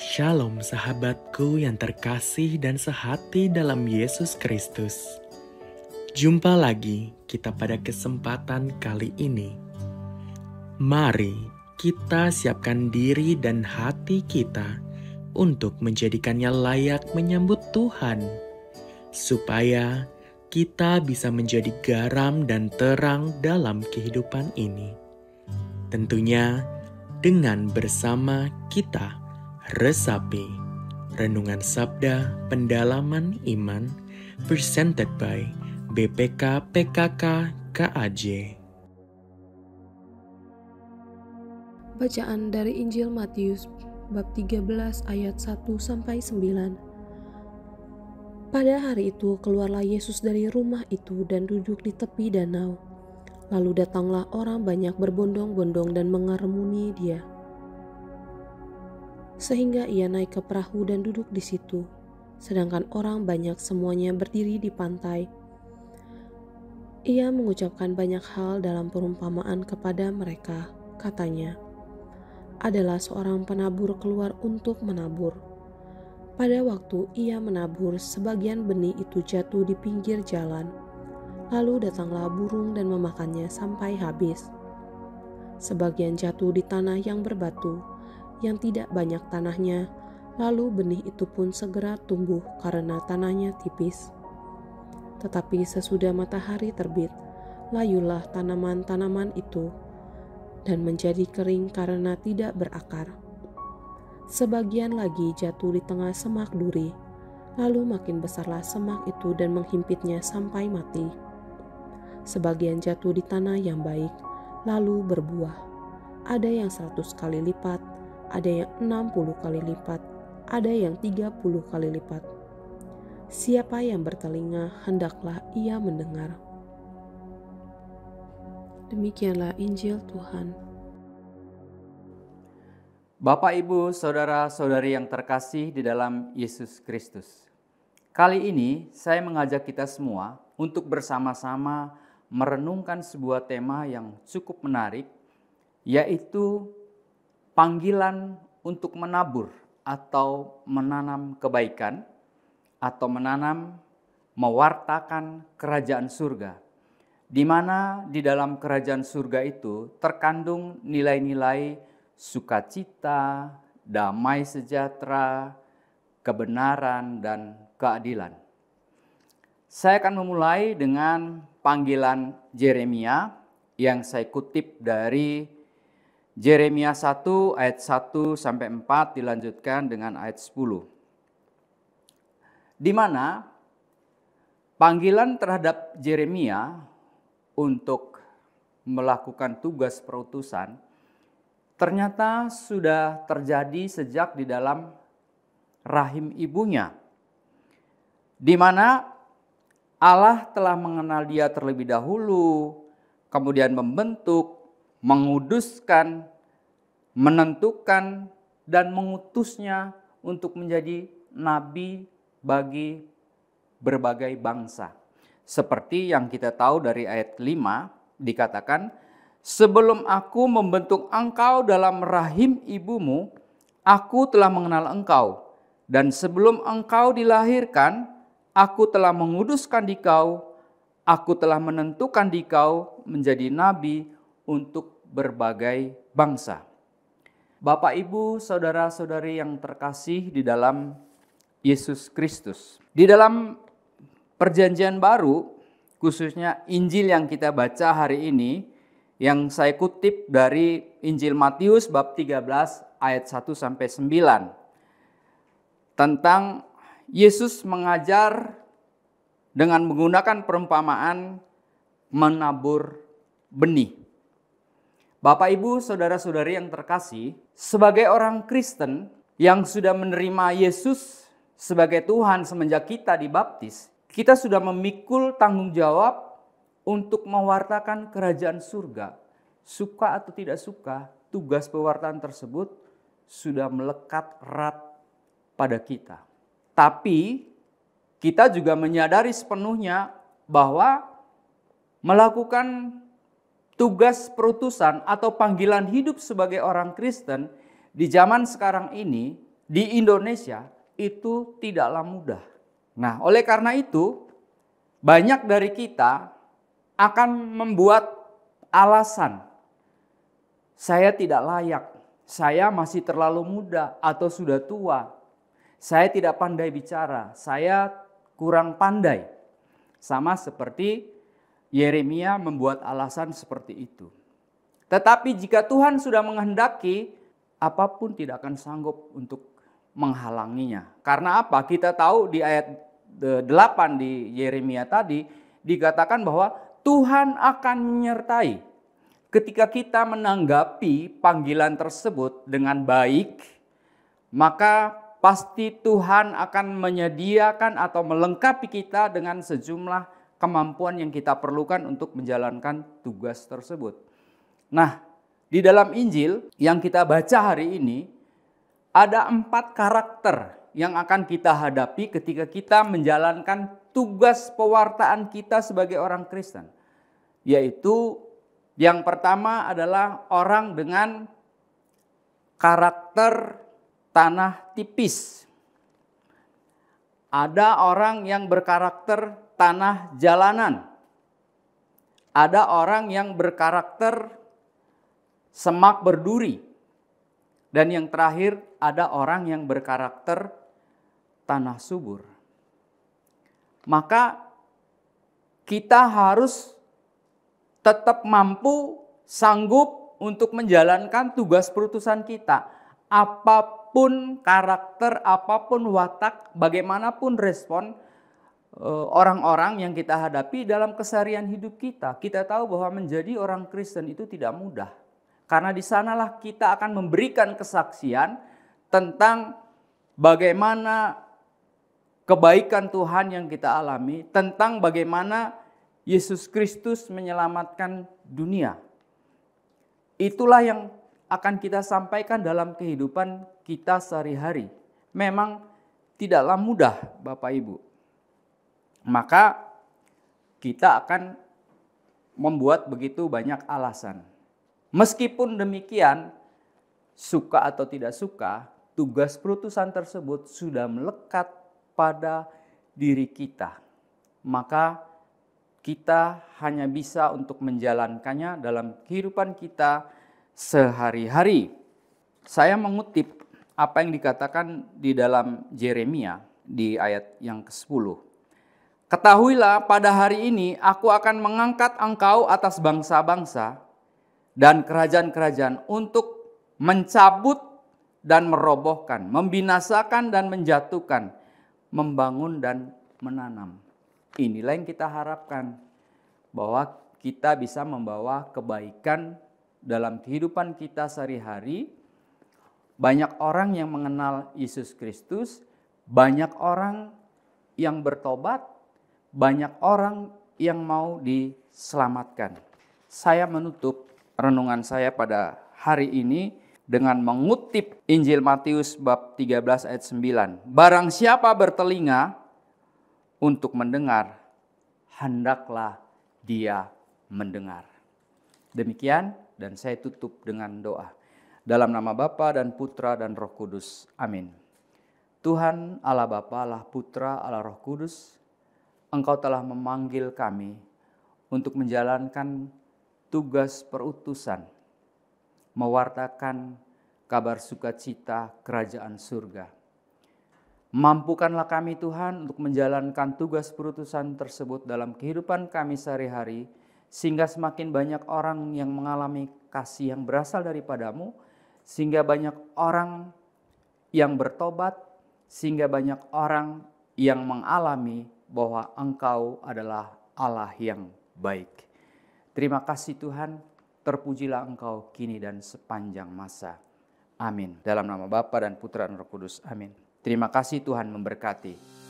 Shalom sahabatku yang terkasih dan sehati dalam Yesus Kristus. Jumpa lagi kita pada kesempatan kali ini. Mari kita siapkan diri dan hati kita untuk menjadikannya layak menyambut Tuhan, supaya kita bisa menjadi garam dan terang dalam kehidupan ini. Tentunya dengan bersama kita Resapi, Renungan Sabda Pendalaman Iman, presented by BPK PKK KAJ. Bacaan dari Injil Matius bab 13 ayat 1-9. Pada hari itu keluarlah Yesus dari rumah itu dan duduk di tepi danau. Lalu datanglah orang banyak berbondong-bondong dan mengerumuni dia, sehingga ia naik ke perahu dan duduk di situ, sedangkan orang banyak semuanya berdiri di pantai. Ia mengucapkan banyak hal dalam perumpamaan kepada mereka. Katanya, adalah seorang penabur keluar untuk menabur. Pada waktu ia menabur, sebagian benih itu jatuh di pinggir jalan. Lalu datanglah burung dan memakannya sampai habis. Sebagian jatuh di tanah yang berbatu, yang tidak banyak tanahnya, lalu benih itu pun segera tumbuh karena tanahnya tipis. Tetapi sesudah matahari terbit, layulah tanaman-tanaman itu, dan menjadi kering karena tidak berakar. Sebagian lagi jatuh di tengah semak duri, lalu makin besarlah semak itu dan menghimpitnya sampai mati. Sebagian jatuh di tanah yang baik, lalu berbuah. Ada yang 100 kali lipat, ada yang 60 kali lipat, ada yang 30 kali lipat. Siapa yang bertelinga, hendaklah ia mendengar. Demikianlah Injil Tuhan. Bapak, Ibu, Saudara-saudari yang terkasih di dalam Yesus Kristus. Kali ini saya mengajak kita semua untuk bersama-sama merenungkan sebuah tema yang cukup menarik, yaitu panggilan untuk menabur atau menanam kebaikan, atau mewartakan kerajaan surga, di mana di dalam kerajaan surga itu terkandung nilai-nilai sukacita, damai sejahtera, kebenaran, dan keadilan. Saya akan memulai dengan panggilan Yeremia yang saya kutip dari Yeremia 1 ayat 1-4 dilanjutkan dengan ayat 10. Di mana panggilan terhadap Yeremia untuk melakukan tugas perutusan ternyata sudah terjadi sejak di dalam rahim ibunya, di mana Allah telah mengenal dia terlebih dahulu, kemudian membentuk, menguduskan, menentukan, dan mengutusnya untuk menjadi nabi bagi berbagai bangsa. Seperti yang kita tahu dari ayat 5 dikatakan, sebelum aku membentuk engkau dalam rahim ibumu, aku telah mengenal engkau. Dan sebelum engkau dilahirkan, aku telah menguduskan dikau, aku telah menentukan dikau menjadi nabi untuk berbagai bangsa. Bapak, Ibu, Saudara-saudari yang terkasih di dalam Yesus Kristus. Di dalam Perjanjian Baru, khususnya Injil yang kita baca hari ini, yang saya kutip dari Injil Matius bab 13 ayat 1-9. Tentang Yesus mengajar dengan menggunakan perumpamaan menabur benih. Bapak, Ibu, Saudara-saudari yang terkasih, sebagai orang Kristen yang sudah menerima Yesus sebagai Tuhan semenjak kita dibaptis, kita sudah memikul tanggung jawab untuk mewartakan kerajaan surga. Suka atau tidak suka, tugas pewartaan tersebut sudah melekat erat pada kita. Tapi kita juga menyadari sepenuhnya bahwa melakukan tugas perutusan atau panggilan hidup sebagai orang Kristen di zaman sekarang ini di Indonesia itu tidaklah mudah. Nah, oleh karena itu banyak dari kita akan membuat alasan, saya tidak layak, saya masih terlalu muda atau sudah tua, saya tidak pandai bicara, saya kurang pandai. Sama seperti Yeremia membuat alasan seperti itu. Tetapi jika Tuhan sudah menghendaki, apapun tidak akan sanggup untuk menghalanginya. Karena apa? Kita tahu di ayat 8 di Yeremia tadi dikatakan bahwa Tuhan akan menyertai. Ketika kita menanggapi panggilan tersebut dengan baik, maka pasti Tuhan akan menyediakan atau melengkapi kita dengan sejumlah kemampuan yang kita perlukan untuk menjalankan tugas tersebut. Nah, di dalam Injil yang kita baca hari ini, ada 4 karakter yang akan kita hadapi ketika kita menjalankan tugas pewartaan kita sebagai orang Kristen. Yaitu yang pertama adalah orang dengan karakter tanah tipis. Ada orang yang berkarakter tanah jalanan. Ada orang yang berkarakter semak berduri. Dan yang terakhir ada orang yang berkarakter tanah subur. Maka kita harus tetap mampu, sanggup untuk menjalankan tugas perutusan kita. Apapun karakter, apapun watak, bagaimanapun respon orang-orang yang kita hadapi dalam keseharian hidup kita. Kita tahu bahwa menjadi orang Kristen itu tidak mudah. Karena di sanalah kita akan memberikan kesaksian tentang bagaimana kebaikan Tuhan yang kita alami, tentang bagaimana Yesus Kristus menyelamatkan dunia. Itulah yang akan kita sampaikan dalam kehidupan kita sehari-hari. Memang tidaklah mudah, Bapak Ibu. Maka kita akan membuat begitu banyak alasan. Meskipun demikian, suka atau tidak suka, tugas perutusan tersebut sudah melekat pada diri kita. Maka kita hanya bisa untuk menjalankannya dalam kehidupan kita sehari-hari. Saya mengutip apa yang dikatakan di dalam Yeremia di ayat yang ke-10. Ketahuilah pada hari ini aku akan mengangkat engkau atas bangsa-bangsa dan kerajaan-kerajaan untuk mencabut dan merobohkan, membinasakan dan menjatuhkan, membangun dan menanam. Inilah yang kita harapkan, bahwa kita bisa membawa kebaikan dalam kehidupan kita sehari-hari. Banyak orang yang mengenal Yesus Kristus, banyak orang yang bertobat, banyak orang yang mau diselamatkan. Saya menutup renungan saya pada hari ini dengan mengutip Injil Matius bab 13 ayat 9. Barang siapa bertelinga untuk mendengar, hendaklah dia mendengar. Demikian, dan saya tutup dengan doa. Dalam nama Bapa dan Putra dan Roh Kudus. Amin. Tuhan Allah Bapa, Allah Putra, Allah Roh Kudus, Engkau telah memanggil kami untuk menjalankan tugas perutusan, mewartakan kabar sukacita kerajaan surga. Mampukanlah kami Tuhan untuk menjalankan tugas perutusan tersebut dalam kehidupan kami sehari-hari, sehingga semakin banyak orang yang mengalami kasih yang berasal daripadamu, sehingga banyak orang yang bertobat, sehingga banyak orang yang mengalami bahwa Engkau adalah Allah yang baik. Terima kasih Tuhan, terpujilah Engkau kini dan sepanjang masa. Amin. Dalam nama Bapa dan Putra dan Roh Kudus. Amin. Terima kasih Tuhan memberkati.